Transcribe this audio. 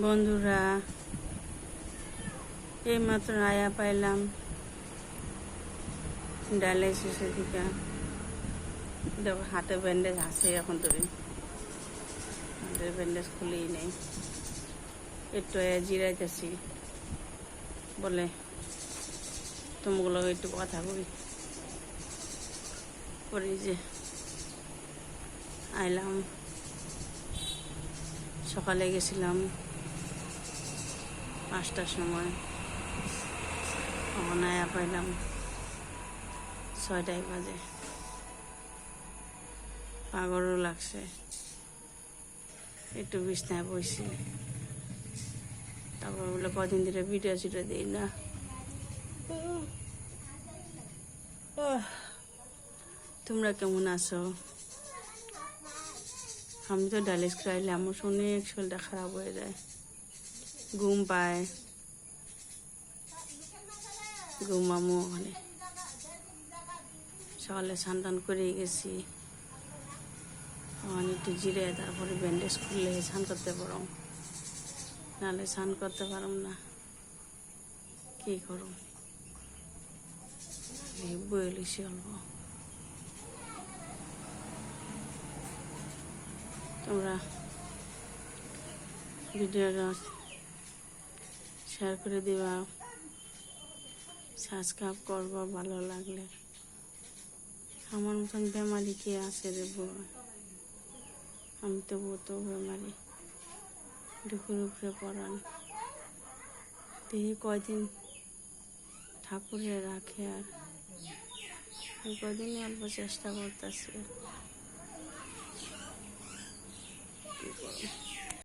বন্ধুরা, এইমাত্র আয়া পাইলাম ডায়ালাইসিসের দিকে। দেখো হাতে ব্যান্ডেজ আছে, এখন ধরে হাতের ব্যান্ডেজ খুলেই নেই। একটু জিরাইতেছি, বলে তোমাগুলো একটু কথা বলি। পরে যে আইলাম, সকালে গেছিলাম 5টার সময়, তখন আয়া পাইলাম 6টায় বাজে। পাগলও লাগছে, একটু বিছনায় বসছি। তারপর বলে কদিন ধরে ভিডিও চিডিও দিই না। তোমরা কেমন আছো? আমি তো ডায়ালিসিস করাইলে আমার অনেক শরীরটা খারাপ হয়ে যায়, ঘুম পায়, ঘুমামো। ওখানে সকালে স্নান করে গেছি, ওখানে একটু জিরে তারপরে ব্যান্ডেজ খুললে স্নান করতে পারো, নাহলে স্নান করতে পারো না। কি করো, বইলিছি অল্প। তোমরা ভিডিওটা শেয়ার করে দিবা, সাবস্ক্রাইব করবা ভালো লাগলে। আমার মতন বেমারি কে আছে রে বউ? আমি তো বহুত বেমারি, দুপুর উপরে পড়ান। দেখি কয়দিন ঠাকুরে রাখে, আর কয়দিনই অল্প চেষ্টা করতেছি।